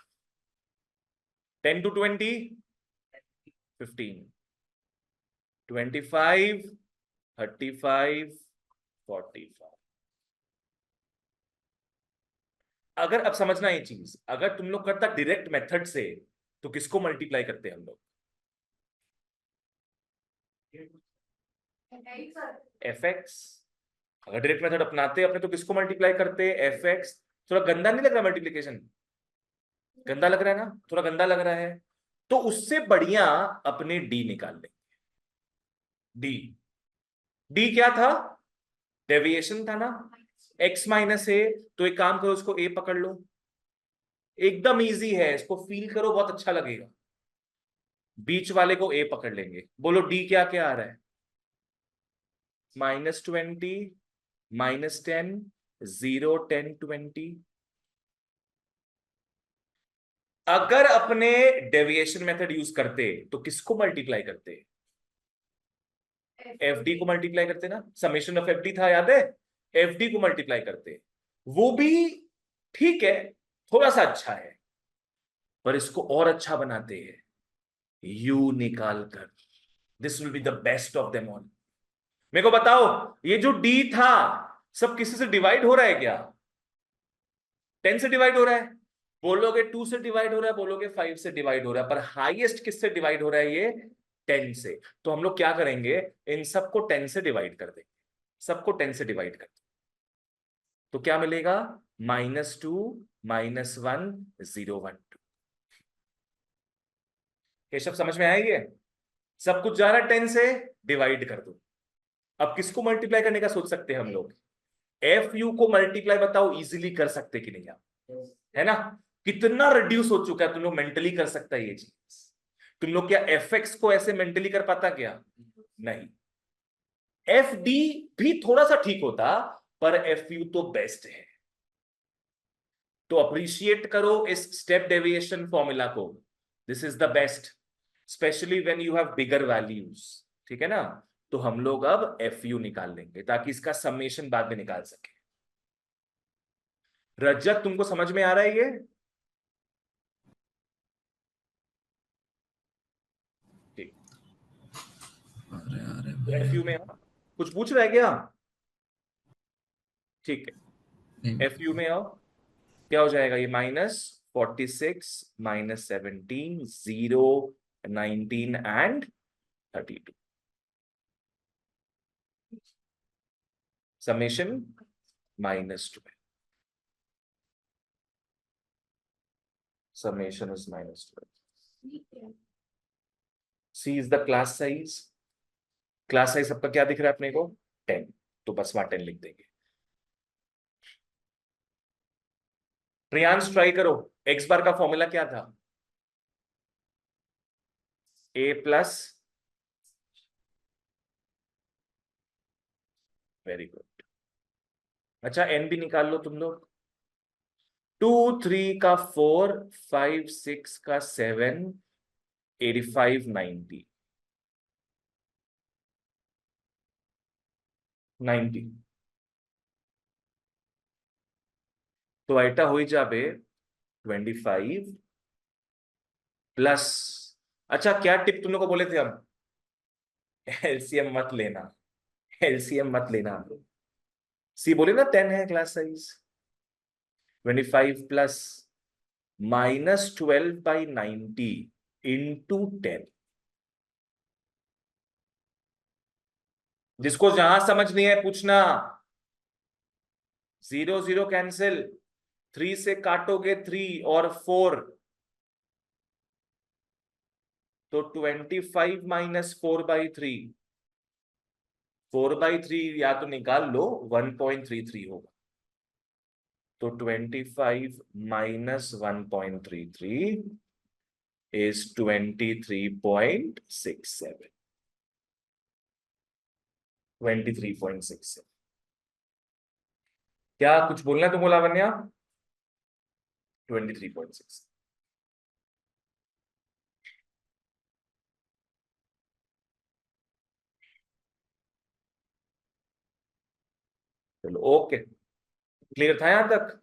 10 to 20, 15, 25, 35, 45। अगर अब समझना ये चीज, अगर तुम लोग करता डायरेक्ट मेथड से, तो किसको मल्टीप्लाई करते हैं हम लोग? F x. अगर डायरेक्ट मेथड अपनाते अपने, तो किसको मल्टीप्लाई करते? F x. थोड़ा गंदा नहीं लग रहा मल्टीप्लीकेशन? गंदा लग रहा है ना, थोड़ा गंदा लग रहा है। तो उससे बढ़िया अपने डी निकाल लेंगे। डी, डी क्या था? डेविएशन था ना, x माइनस ए। तो एक काम करो, उसको ए पकड़ लो, एकदम इजी है, इसको फील करो, बहुत अच्छा लगेगा। बीच वाले को ए पकड़ लेंगे। बोलो डी क्या क्या आ रहा है? -20, -10, 0, 10, 20। अगर अपने डेविएशन मेथड यूज करते तो किसको मल्टीप्लाई करते? एफडी को मल्टीप्लाई करते ना, समेशन ऑफ एफडी था याद है, एफडी को मल्टीप्लाई करते। वो भी ठीक है, थोड़ा सा अच्छा है, पर इसको और अच्छा बनाते हैं यू निकाल कर। This will be the best of them all. मेरे को बताओ, ये जो डी था सब किसी से डिवाइड हो रहा है क्या? 10 से डिवाइड हो रहा है, बोलोगे 2 से डिवाइड हो रहा है, बोलोगे 5 से डिवाइड हो रहा है, पर हाईएस्ट किससे डिवाइड हो रहा है? ये 10 से। तो हम लोग क्या करेंगे, इन सबको 10 से डिवाइड कर देंगे, सबको 10 से डिवाइड कर देंगे। तो क्या मिलेगा? -2, -1, 0, 1, 2। ये सब समझ में आएंगे? सब कुछ जा रहा है 10 से, डिवाइड कर दो। अब किसको मल्टीप्लाई करने का सोच सकते हैं हम लोग? एफ यू को मल्टीप्लाई बताओ इजीली कर सकते कि नहीं आप? है ना? कितना रिड्यूस हो चुका है, तुम लोग मेंटली कर सकता है ये चीज। तुम लोग क्या एफ एक्स को ऐसे मेंटली कर पाता क्या? नहीं। एफ डी भी थोड़ा सा ठीक होता, पर एफ यू तो बेस्ट है। तो अप्रिशिएट करो इस स्टेप डेविएशन फॉर्मूला को, this is the best, specially when you have bigger values. ठीक है ना? तो हम लोग अब एफ यू निकाल लेंगे ताकि इसका समेशन बाद में निकाल सके। रजत तुमको समझ में आ रहा है ये? ठीक, एफ यू में कुछ पूछ रहा है क्या? ठीक है, एफ यू में आओ। क्या हो जाएगा ये? -46, -17, 0, 19 and 32। Summation -12। Summation is -12। C is the class size। Class size सबका क्या दिख रहा है अपने को? 10। तो बस वहां 10 लिख देंगे। प्रियांश ट्राई करो, एक्स बार का फॉर्मूला क्या था? A+। Very good. अच्छा एन भी निकाल लो तुम लोग। 2, 3 का 4, 5, 6 का 7, 85, 90, 90। तो एटा हो जाबे 25 प्लस। अच्छा क्या टिप तुम लोग को बोले थे हम? एलसीएम मत लेना, एलसीएम मत लेना। सी बोले ना 10 है क्लास साइज। 25 plus -12/90 into 10। जिसको जहां समझ नहीं है पूछना। 0, 0 कैंसिल, 3 से काटोगे 3 और 4, तो 25 -4/3, 4/3 या तो निकाल लो, 1.33 होगा। तो 25 -1.33 is 23.67। 23.67। क्या कुछ बोलना है तुमको लावण्या? 23.6। चलो ओके, क्लियर था यहां तक?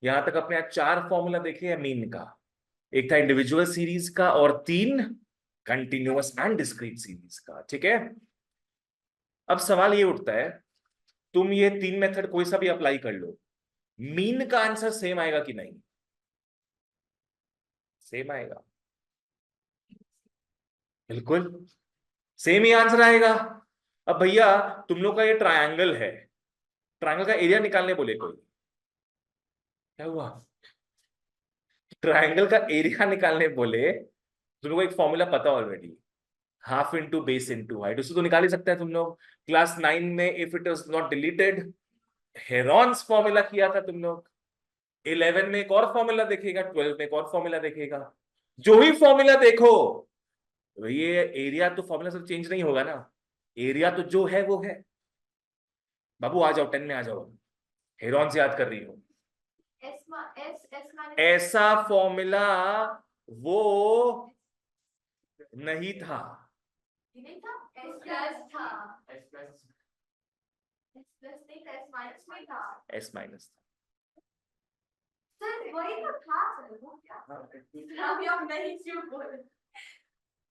यहां तक अपने 4 फॉर्मूला देखे हैं मीन का। एक था इंडिविजुअल सीरीज का और 3 कंटिन्यूअस एंड डिस्क्रीट सीरीज का। ठीक है, अब सवाल ये उठता है, तुम ये 3 मेथड कोई सा भी अप्लाई कर लो, मीन का आंसर सेम आएगा कि नहीं? सेम आएगा, बिल्कुल सेम ही आंसर आएगा। अब भैया तुम लोग का ये ट्रायंगल है, ट्रायंगल का एरिया निकालने बोले कोई, क्या हुआ? ट्रायंगल का एरिया निकालने बोले, तुम लोग को एक फॉर्मूला पता already, half into base into height, उससे तो निकाल ही सकते हैं तुम लोग। क्लास 9 में if it is not deleted, Heron's formula किया था तुम लोग। 11 में एक और फॉर्मूला देखेगा, 12 में एक और फॉर्मूला देखेगा। जो ही फॉर्मूला देखो ये एरिया तो फॉर्मूला से चेंज नहीं होगा ना, एरिया तो जो है वो है। बाबू आ जाओ, 10 में आ जाओ, हेरॉन से याद कर रही हो। एस माइनस ऐसा फॉर्मूला वो नहीं था। नहीं था, एस प्लस था, एस प्लस एस प्लस नहीं था, एस माइनस में था। एस माइनस था। सर वही तो था सर, वो क्या अभी आप नहीं क्यों बोल रहे?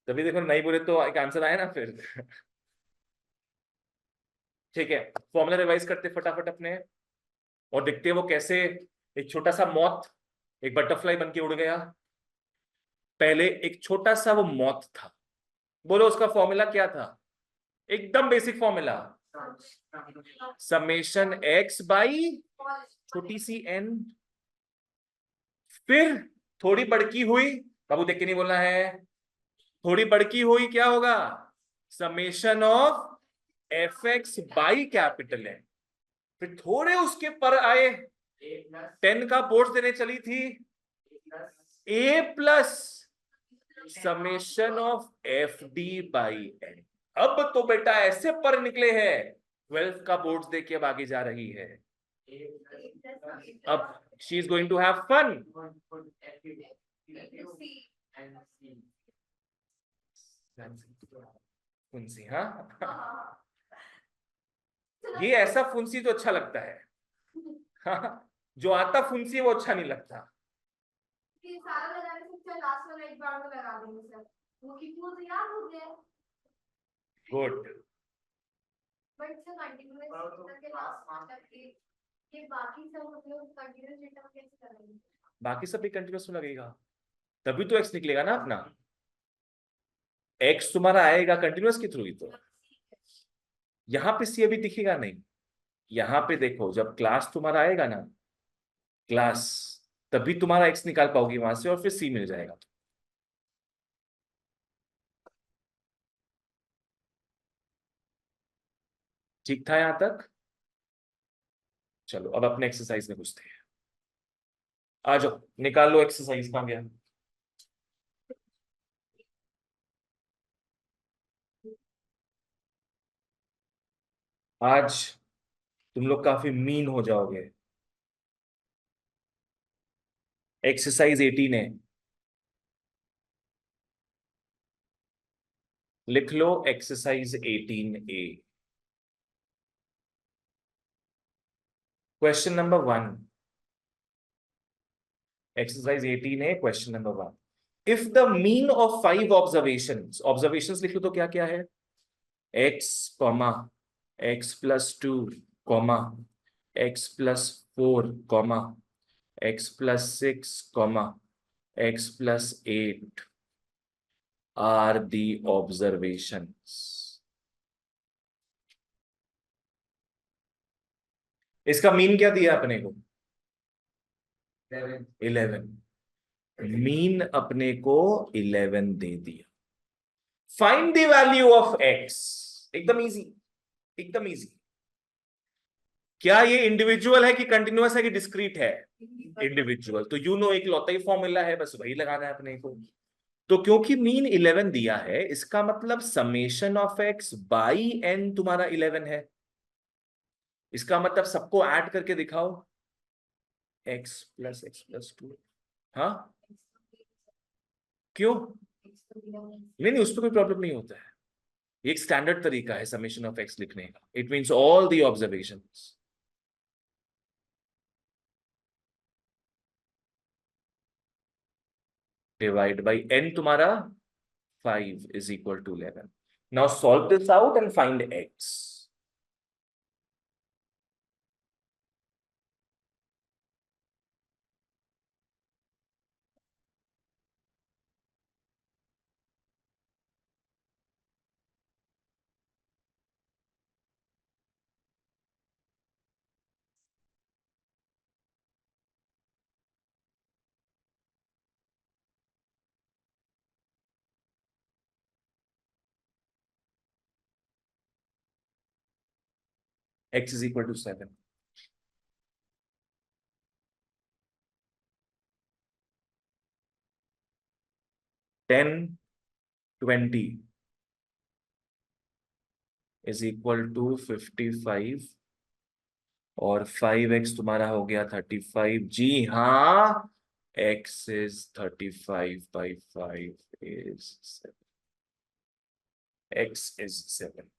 तभी देखो, नहीं बोले तो एक आंसर आया ना फिर। ठीक है, फॉर्मूला रिवाइज करते फटाफट अपने, और देखते हैं वो कैसे। एक छोटा सा मॉथ एक बटरफ्लाई बन के उड़ गया। पहले एक छोटा सा वो मॉथ था, बोलो उसका फॉर्मूला क्या था? एकदम basic formula, summation x by छोटी सी एन। फिर थोड़ी बढ़की हुई, बाबू देख के नहीं बोलना है, थोड़ी बढ़की हुई क्या होगा? Summation of F x by capital N. फिर थोड़े उसके पर आए, ए प्लस 10 का बोर्ड देने चली थी, A plus summation of F D by N. अब तो बेटा ऐसे पर निकले हैं, 12 का बोर्ड दे के अब आगे जा रही है। अब she is going to have fun. फुंसी, हाँ। ये ऐसा फुंसी जो अच्छा लगता है। हाँ, जो आता फुंसी वो अच्छा नहीं लगता। ये सारा लगाने से अच्छा लास्ट वाला एक बार में लगा देंगे सर, वो कितना तो याद हो गया। गुड। बट सर कंटिन्यूअस करके लास्ट तक ये बाकी सब मतलब कंटिन्यूअस डेटा कैसे करेंगे? बाकी सब भी कंटिन्यूस में लगेगा, तभी तो एक्स निकलेगा ना अपना। एक्स तुम्हारा आएगा कंटिन्यूस के थ्रू ही तो। यहां पे सी अभी दिखेगा नहीं, यहां पे देखो जब क्लास तुम्हारा आएगा ना, क्लास, तभी तुम्हारा एक्स निकाल पाओगी वहां से, और फिर सी मिल जाएगा। ठीक था यहां तक? चलो अब अपने एक्सरसाइज में घुसते हैं। आ जाओ, निकाल लो एक्सरसाइज, कहां गया? आज तुम लोग काफी मीन हो जाओगे। एक्सरसाइज 18 है, लिख लो exercise 18A। Question number 1, exercise 18A, question number 1। If the mean of 5 observations, observations लिख लो तो क्या क्या है? x comma x plus 2 comma x plus 4 comma x plus 6 comma x plus 8 are the observations. इसका मीन क्या दिया अपने को? 11। मीन अपने को 11 दे दिया। Find the value of x। एकदम इजी, एकदम इजी। क्या ये इंडिविजुअल है कि कंटिन्यूअस है कि डिस्क्रीट है? इंडिविजुअल, तो यू नो एक लौता ही फॉर्मूला है, बस वही लगाना है अपने को। तो क्योंकि मीन 11 दिया है, इसका मतलब summation of X by N तुम्हारा 11 है। इसका मतलब सबको ऐड करके दिखाओ, x+x+2। हाँ, क्यों? नहीं नहीं, उस पर कोई प्रॉब्लम नहीं होता है, ये एक स्टैंडर्ड तरीका है समेशन ऑफ एक्स लिखने का। It means all the observations. Divide by n तुम्हारा 5 is equal to 11. Now solve this out and find x. X is equal to 7. 10 20 is equal to 55 और 5x तुम्हारा हो गया 35। जी हाँ, x is 35/5 is 7। x is 7।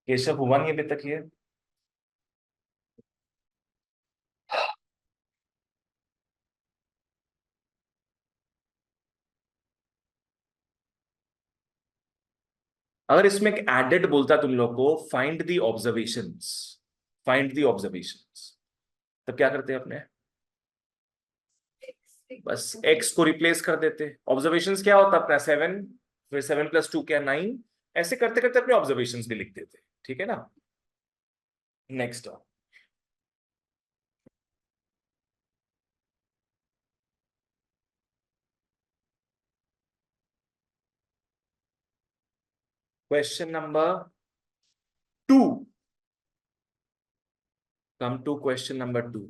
Keshav हुआ नहीं अभी तक ये? अगर इसमें एक एडेड बोलता तुम लोग को find the observations, find the observations, तब क्या करते हैं अपने? बस x को रिप्लेस कर देते। ऑब्जर्वेशंस क्या होता अपना 7, फिर 7 + 2 क्या 9, ऐसे करते करते अपने ऑब्जर्वेशंस भी लिख देते। ठीक है ना? Next question number 2। Come to question number 2.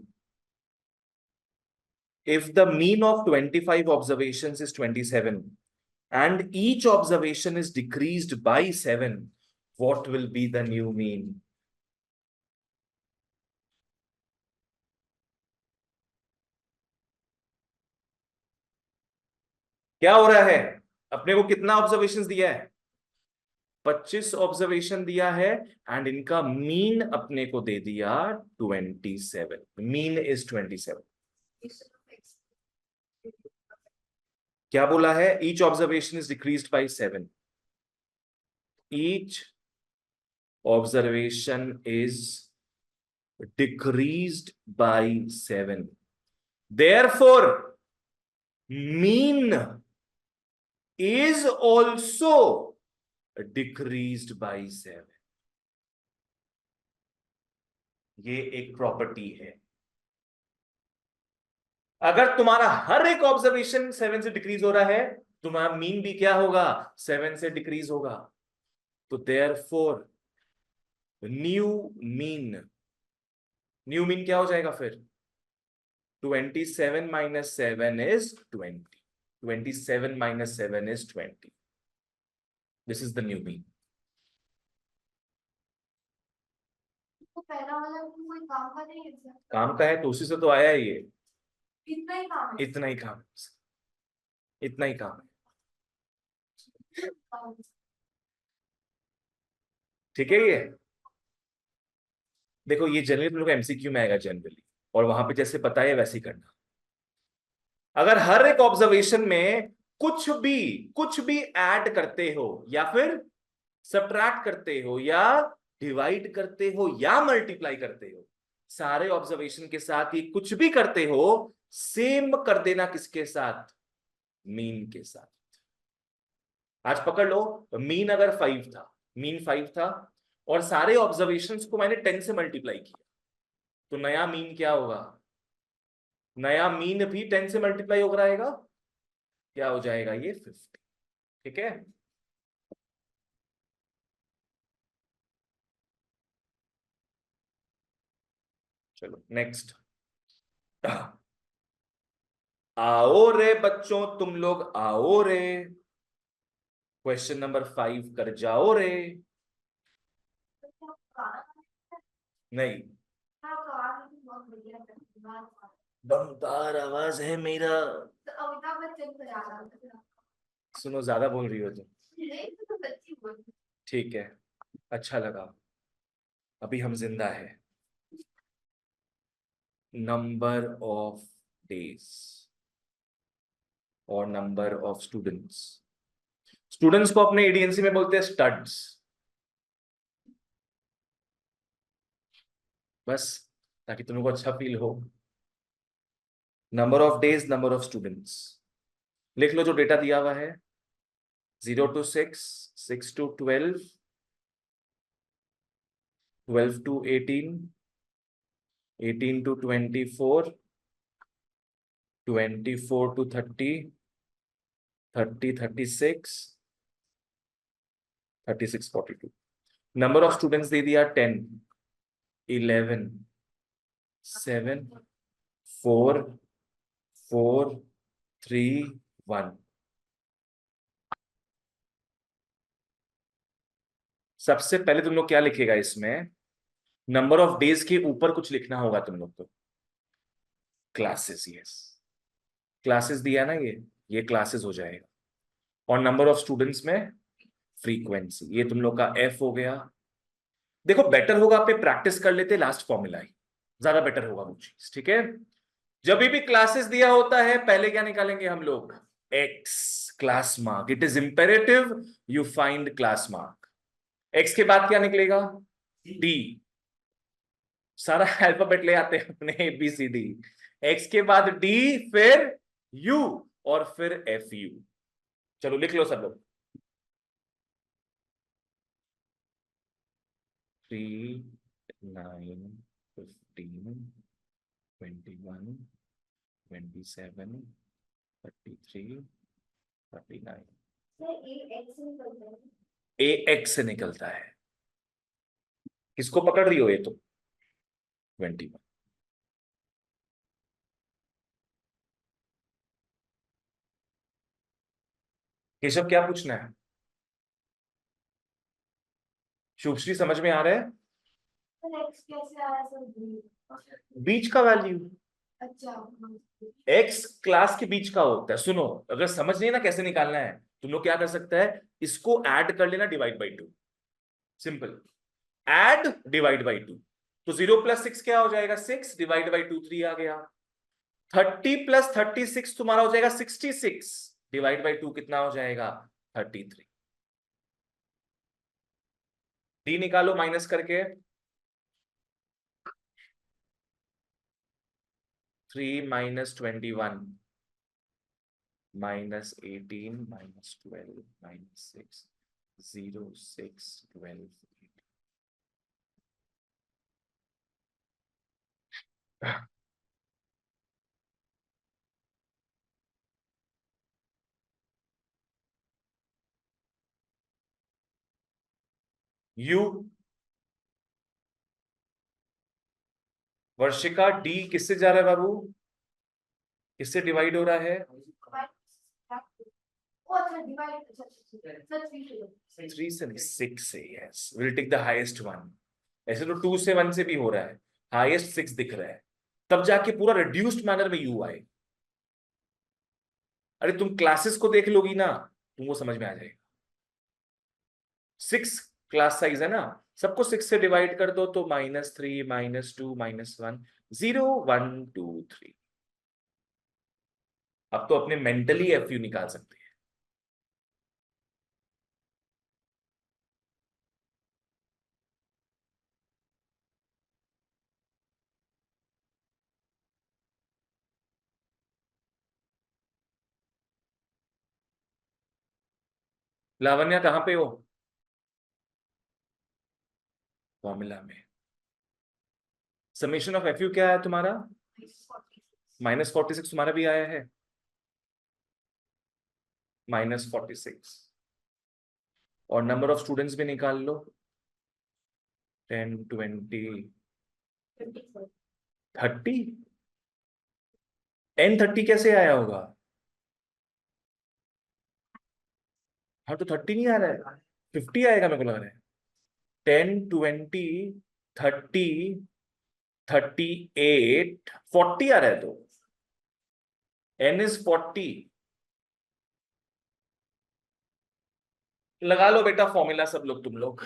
If the mean of 25 observations is 27 and each observation is decreased by 7, what will be the new mean? क्या हो रहा है? अपने को कितना ऑब्जर्वेशंस दिया है? 25 ऑब्जर्वेशन दिया है एंड इनका मीन अपने को दे दिया 27। Mean is 27। क्या बोला है? Each observation is decreased bye 7। Each observation is decreased by 7, therefore mean is also decreased by 7। ये एक प्रॉपर्टी है। अगर तुम्हारा हर एक ऑब्जर्वेशन 7 से डिक्रीज हो रहा है, तुम्हारा मीन भी क्या होगा? 7 से डिक्रीज होगा। तो therefore न्यू मीन क्या हो जाएगा फिर? 27 - 7 is 20। 27 - 7 is 20। This is the new mean। तो पहला वाला कोई काम का नहीं है सर? काम का है तो उसी से तो आया है ये। इतना ही काम है? इतना ही काम, इतना ही काम है। ठीक है। ये देखो, ये जनरली तुम लोग एमसीक्यू में आएगा जनरली, और वहां पे जैसे पता है वैसे ही करना। अगर हर एक ऑब्जर्वेशन में कुछ भी ऐड करते हो या फिर सब्ट्रैक्ट करते हो या डिवाइड करते हो या मल्टीप्लाई करते हो, सारे ऑब्जर्वेशन के साथ ही कुछ भी करते हो, सेम कर देना किसके साथ? मीन के साथ। आज पकड़ लो, मीन अगर 5 था, मीन 5 था और सारे ऑब्जर्वेशंस को मैंने 10 से मल्टीप्लाई किया, तो नया मीन क्या होगा? नया मीन भी 10 से मल्टीप्लाई होकर आएगा। क्या हो जाएगा ये? 50। ठीक है। चलो नेक्स्ट। आओ रे बच्चों, तुम लोग आओ रे, क्वेश्चन नंबर 5 कर जाओ रे। नहीं, दमदार आवाज है मेरा। तो अमिताभ बच्चन को याद आ रहा है। सुनो, ज्यादा बोल रही हो तुम। नहीं तो सच्ची बोल रही हूँ। ठीक है, अच्छा लगा। अभी हम जिंदा है। नंबर ऑफ डेज और नंबर ऑफ स्टूडेंट्स। स्टूडेंट्स को अपने एडीएनसी में बोलते हैं स्टड्स। बस ताकि तुम लोग को अच्छा फील हो। Number of days, number of students लिख लो जो डेटा दिया हुआ है। 0 to 6, 6 to 12, 12 to 18, 18 to 24, 24 to 30, 30, 36, 36, 42। Number of students they दिया 10, 11, 7, 4, 4 3 1। सबसे पहले तुम लोग क्या लिखेगा इसमें, नंबर ऑफ डेज के ऊपर कुछ लिखना होगा तुम लोग को। क्लासेस, यस, क्लासेस दिया ना, ये क्लासेस हो जाएगा। और नंबर ऑफ स्टूडेंट्स में फ्रीक्वेंसी, ये तुम लोग का एफ हो गया। देखो बेटर होगा पे प्रैक्टिस कर लेते लास्ट फॉर्मूला ही, ज्यादा बेटर होगा वो चीज, ठीक है। जब भी क्लासेस दिया होता है पहले क्या निकालेंगे हम लोग, x, class mark. It is imperative you find class mark. X के बाद क्या निकलेगा, डी। सारा अल्फाबेट ले आते हैं अपने, A B C D. X के बाद डी, फिर यू, और फिर एफ यू। चलो लिख लो सब लोग। 3 9 15 21 27 33 39। सर ए एक्स निकलता है। ए एक्स से निकलता है। किसको पकड़ रही हो, ये तो 21। केशव क्या पूछना है, शुभश्री समझ में आ रहा है, सर एक्स कैसे आया सर? बीच का वैल्यू। अच्छा। एक्स क्लास के बीच का होता है। सुनो, अगर समझ नहीं ना कैसे निकालना है, तुम लोग क्या कर सकता है, इसको ऐड कर लेना divide by 2। Simple, add divide by 2। तो 0 + 6 क्या हो जाएगा, 6 डिवाइड बाई 2 3 आ गया। 30 + 36 तुम्हारा हो जाएगा 66, डिवाइड बाई 2 कितना हो जाएगा, 33। डी निकालो माइनस करके, 3 - 21 -18 -12 -6 0 6 12 यू। वर्षिका डी किससे जा रहा है बाबू, किससे डिवाइड हो रहा है, थ्री से नहीं, 6 से। Yes, will take the highest one. ऐसे तो 2 से 1 से भी हो रहा है, हाईएस्ट 6 दिख रहा है, तब जाके पूरा रिड्यूस्ड मैनर में यू आए। अरे तुम क्लासेस को देख लोगी ना, तुमको समझ में आ जाएगा। 6 क्लास साइज है ना, सबको 6 से डिवाइड कर दो तो -3 -2 -1 0 1 2 3। अब तो अपने मेंटली एफ यू निकाल सकते हैं। लावण्या कहां पे हो, फॉर्मूला में। समेशन ऑफ एफ यू क्या है तुम्हारा, -46 तुम्हारा भी आया है, -46। और नंबर ऑफ स्टूडेंट्स भी निकाल लो, 10 20 30। n30 कैसे आया होगा, हाँ तो 30 नहीं आ रहा है, 50 आएगा मेरे को लग रहा है। 10 20 30 38 40 आ रहा है, तो n इज 40। लगा लो बेटा फॉर्मूला सब लोग तुम लोग।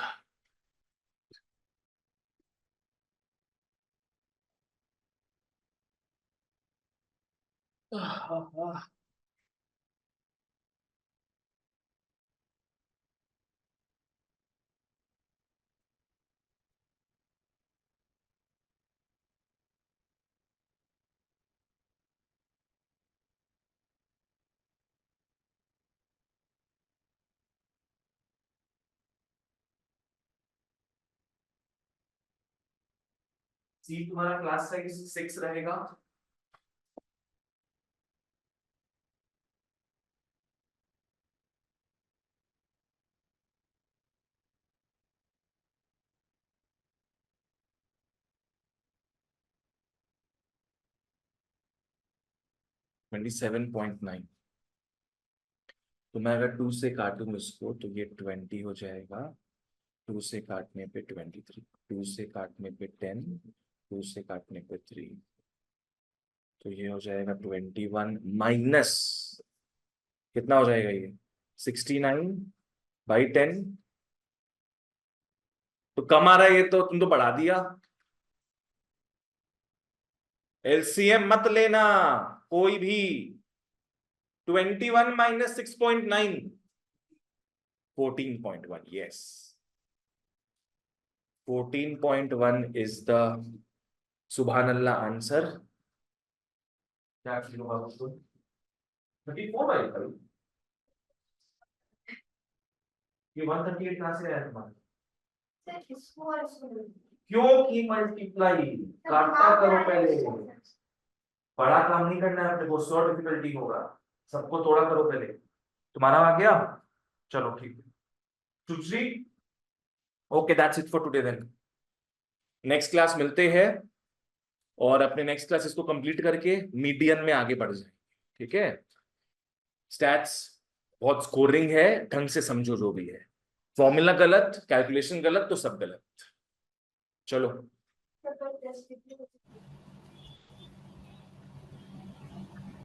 सी तुम्हारा क्लास साइज 6 रहेगा। 27.9। तो मैं अगर 2 से काटूं इसको तो ये 20 हो जाएगा, 2 से काटने पे 23, 2 से काटने पे 10, 2 से काटने पे 3, तो ये हो जाएगा 21 माइनस कितना हो जाएगा ये 69/10। तो कम आ रहा है ये, तो तुम तो बढ़ा दिया। एलसीएम मत लेना कोई भी। 21 माइनस 6.9, 14.1। यस, 14.1 इज द सुभान अल्लाह आंसर। क्या किलो होगा उसको? 34/5। ये 138 कहां से आया तुम्हारा? सर इसको और इसको ले लो। क्यों की मल्टीप्लाई? काटा करो पहले, बड़ा काम नहीं करना है अपने को, 100 डिफिकल्टी होगा। सबको थोड़ा करो पहले। तुम्हारा आ गया? चलो ठीक है। सुश्री, okay that's it for today then. Next class मिलते हैं और अपने नेक्स्ट क्लासेस को कंप्लीट करके मीडियन में आगे बढ़ जाएंगे। ठीक है? स्टैट्स बहुत स्कोरिंग है, ढंग से समझो जो भी है। फॉर्मूला गलत, कैलकुलेशन गलत तो सब गलत। चलो जबरदस्ती